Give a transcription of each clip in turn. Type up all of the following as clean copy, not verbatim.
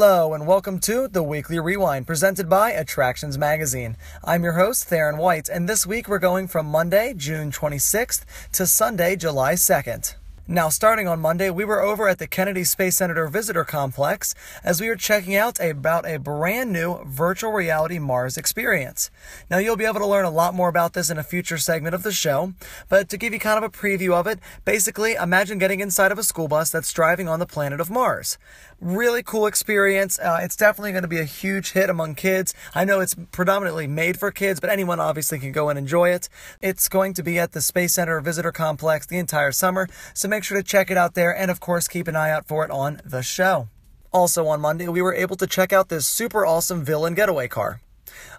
Hello and welcome to the Weekly Rewind presented by Attractions Magazine. I'm your host, Theron White, and this week we're going from Monday, June 26th to Sunday, July 2nd. Now, starting on Monday, we were over at the Kennedy Space Center Visitor Complex as we were checking out about a brand new virtual reality Mars experience. Now, you'll be able to learn a lot more about this in a future segment of the show, but to give you kind of a preview of it, basically imagine getting inside of a school bus that's driving on the planet of Mars. Really cool experience. It's definitely going to be a huge hit among kids. I know it's predominantly made for kids, but anyone obviously can go and enjoy it. It's going to be at the Space Center Visitor Complex the entire summer, so make sure to check it out there and of course keep an eye out for it on the show. Also on Monday, we were able to check out this super awesome villain getaway car.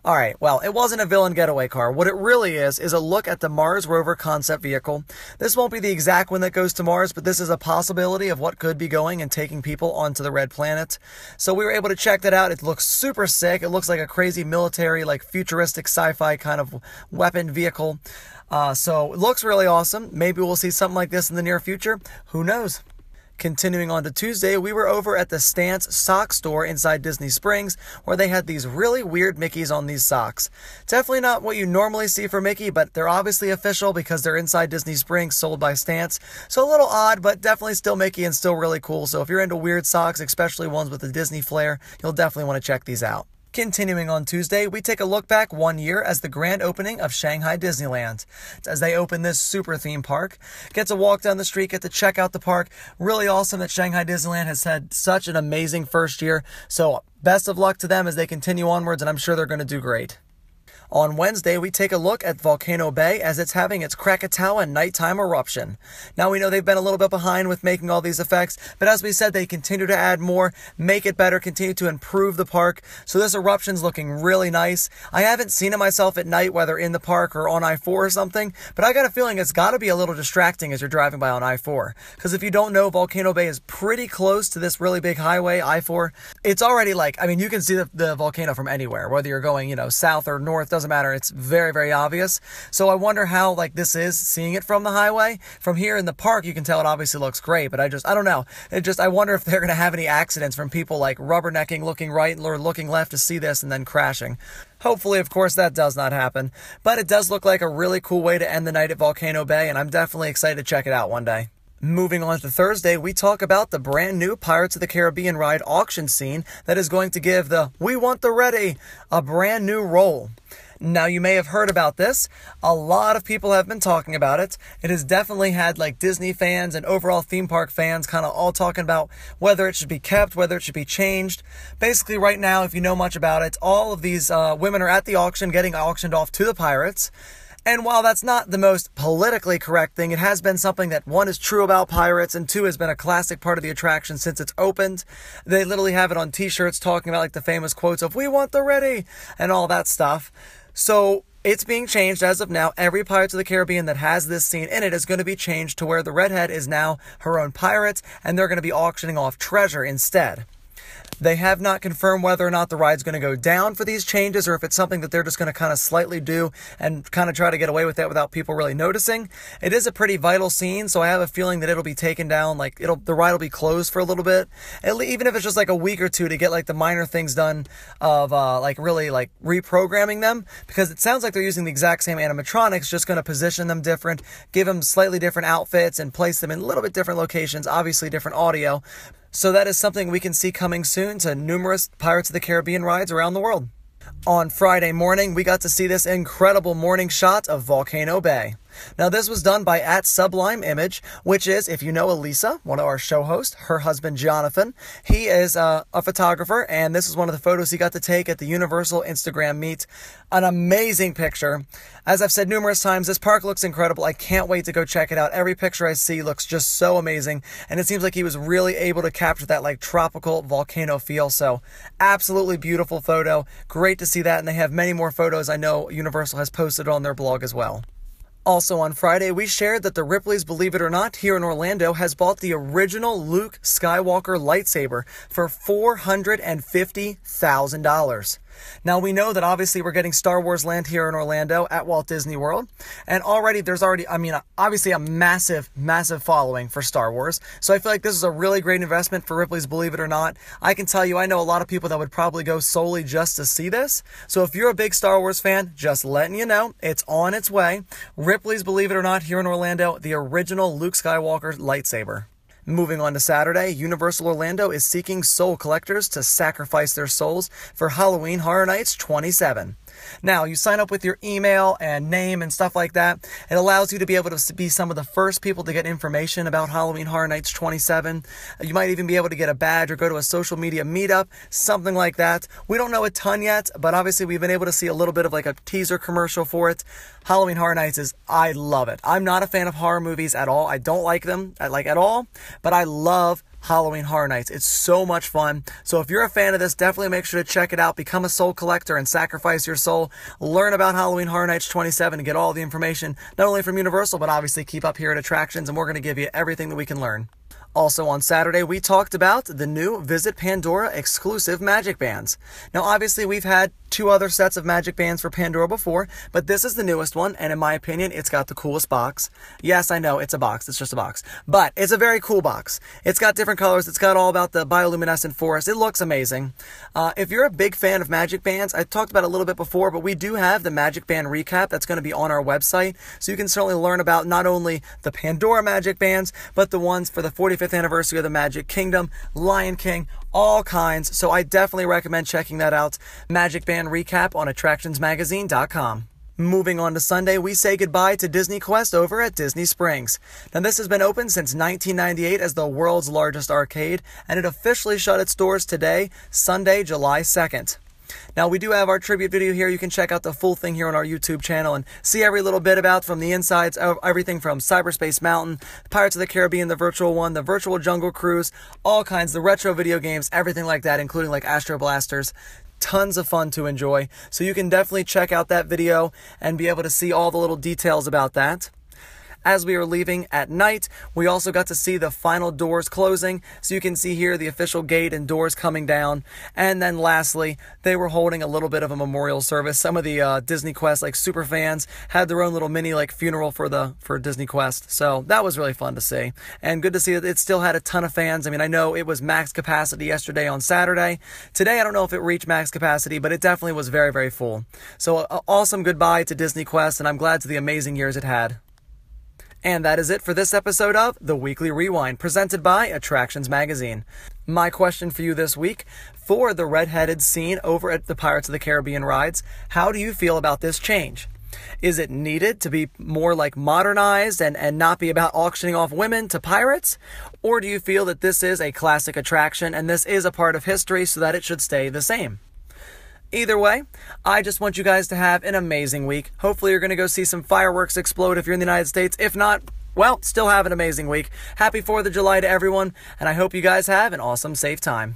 Alright, well, it wasn't a villain getaway car. What it really is a look at the Mars rover concept vehicle. This won't be the exact one that goes to Mars, but this is a possibility of what could be going and taking people onto the red planet. So we were able to check that out. It looks super sick. It looks like a crazy military, like futuristic sci-fi kind of weapon vehicle. So it looks really awesome. Maybe we'll see something like this in the near future. Who knows? Continuing on to Tuesday, we were over at the Stance sock store inside Disney Springs, where they had these really weird Mickeys on these socks. Definitely not what you normally see for Mickey, but they're obviously official because they're inside Disney Springs, sold by Stance. So a little odd, but definitely still Mickey and still really cool. So if you're into weird socks, especially ones with the Disney flair, you'll definitely want to check these out. Continuing on Tuesday, we take a look back 1 year as the grand opening of Shanghai Disneyland. As they open this super theme park, get to walk down the street, get to check out the park. Really awesome that Shanghai Disneyland has had such an amazing first year. So best of luck to them as they continue onwards, and I'm sure they're going to do great. On Wednesday, we take a look at Volcano Bay as it's having its Krakatoa nighttime eruption. Now, we know they've been a little bit behind with making all these effects, but as we said, they continue to add more, make it better, continue to improve the park. So this eruption's looking really nice. I haven't seen it myself at night, whether in the park or on I-4 or something, but I got a feeling it's got to be a little distracting as you're driving by on I-4. Because if you don't know, Volcano Bay is pretty close to this really big highway, I-4. It's already you can see the volcano from anywhere, whether you're going, south or north, doesn't matter. It's very, very obvious. So I wonder how this is seeing it from the highway. From here in the park, you can tell it obviously looks great, but I don't know. I wonder if they're going to have any accidents from people rubbernecking, looking right or looking left to see this and then crashing. Hopefully, of course, that does not happen. But it does look like a really cool way to end the night at Volcano Bay, and I'm definitely excited to check it out one day. Moving on to Thursday, we talk about the brand new Pirates of the Caribbean ride auction scene that is going to give the We Want the Ready a brand new role. Now, you may have heard about this. A lot of people have been talking about it. It has definitely had Disney fans and overall theme park fans kind of all talking about whether it should be kept, whether it should be changed. Basically, right now, if you know much about it, all of these women are at the auction getting auctioned off to the pirates. And while that's not the most politically correct thing, it has been something that, one, is true about pirates, and two, has been a classic part of the attraction since it's opened. They literally have it on t-shirts talking about the famous quotes of, "We want the ready," and all that stuff. So it's being changed as of now. Every Pirates of the Caribbean that has this scene in it is going to be changed to where the redhead is now her own pirate, and they're going to be auctioning off treasure instead. They have not confirmed whether or not the ride's going to go down for these changes or if it's something that they're just going to kind of slightly do and kind of try to get away with that without people really noticing. It is a pretty vital scene, so I have a feeling that it'll be taken down, the ride will be closed for a little bit, even if it's just a week or two to get the minor things done of really reprogramming them, because it sounds like they're using the exact same animatronics, just going to position them different, give them slightly different outfits and place them in a little bit different locations, obviously different audio. So that is something we can see coming soon to numerous Pirates of the Caribbean rides around the world. On Friday morning, we got to see this incredible morning shot of Volcano Bay. Now, this was done by @SublimeImage, which is, if you know Elisa, one of our show hosts, her husband Jonathan, he is a photographer, and this is one of the photos he got to take at the Universal Instagram meet. An amazing picture. As I've said numerous times, this park looks incredible. I can't wait to go check it out. Every picture I see looks just so amazing, and it seems like he was really able to capture that tropical volcano feel. So, absolutely beautiful photo. Great to see that, and they have many more photos I know Universal has posted on their blog as well. Also on Friday, we shared that the Ripley's Believe It or Not here in Orlando has bought the original Luke Skywalker lightsaber for $450,000. Now, we know that obviously we're getting Star Wars Land here in Orlando at Walt Disney World, and there's obviously a massive following for Star Wars, so I feel like this is a really great investment for Ripley's Believe It or Not. I can tell you, I know a lot of people that would probably go solely just to see this, so if you're a big Star Wars fan, just letting you know, it's on its way. Ripley's Believe It or Not here in Orlando, the original Luke Skywalker lightsaber. Moving on to Saturday, Universal Orlando is seeking soul collectors to sacrifice their souls for Halloween Horror Nights 27. Now, you sign up with your email and name and stuff like that. It allows you to be able to be some of the first people to get information about Halloween Horror Nights 27. You might even be able to get a badge or go to a social media meetup, something like that. We don't know a ton yet, but obviously we've been able to see a little bit of like a teaser commercial for it. Halloween Horror Nights I love it. I'm not a fan of horror movies at all. I don't like them at all, but I love Halloween Horror Nights. It's so much fun. So if you're a fan of this, definitely make sure to check it out. Become a soul collector and sacrifice your soul. Learn about Halloween Horror Nights 27 and get all the information, not only from Universal, but obviously keep up here at Attractions, and we're going to give you everything that we can learn. Also on Saturday, we talked about the new Visit Pandora exclusive magic bands. Now, obviously, we've had 2 other sets of magic bands for Pandora before, but this is the newest one, and in my opinion, it's got the coolest box. Yes, I know, it's a box. It's just a box. But it's a very cool box. It's got different colors. It's got all about the bioluminescent forest. It looks amazing. If you're a big fan of magic bands, I talked about it a little bit before, but we do have the magic band recap that's going to be on our website, so you can certainly learn about not only the Pandora magic bands, but the ones for the 45th anniversary of the Magic Kingdom, Lion King, all kinds. So I definitely recommend checking that out. Magic Band Recap on attractionsmagazine.com. Moving on to Sunday, we say goodbye to Disney Quest over at Disney Springs. Now, this has been open since 1998 as the world's largest arcade, and it officially shut its doors today, Sunday, July 2nd. Now, we do have our tribute video here. You can check out the full thing here on our YouTube channel and see every little bit about from the insides of everything from Cyberspace Mountain, Pirates of the Caribbean, the virtual one, the virtual Jungle Cruise, all kinds, the retro video games, everything like that, including like Astro Blasters. Tons of fun to enjoy. So you can definitely check out that video and be able to see all the little details about that. As we were leaving at night, we also got to see the final doors closing, so you can see here the official gate and doors coming down. And then lastly, they were holding a little bit of a memorial service. Some of the Disney Quest super fans had their own little mini funeral for Disney Quest, so that was really fun to see. And good to see that it still had a ton of fans. I mean, I know it was max capacity yesterday on Saturday. Today, I don't know if it reached max capacity, but it definitely was very, very full. So awesome goodbye to Disney Quest, and I'm glad to the amazing years it had. And that is it for this episode of The Weekly Rewind, presented by Attractions Magazine. My question for you this week, for the red-headed scene over at the Pirates of the Caribbean rides, how do you feel about this change? Is it needed to be more modernized and not be about auctioning off women to pirates? Or do you feel that this is a classic attraction and this is a part of history so that it should stay the same? Either way, I just want you guys to have an amazing week. Hopefully you're going to go see some fireworks explode if you're in the United States. If not, well, still have an amazing week. Happy 4th of July to everyone, and I hope you guys have an awesome, safe time.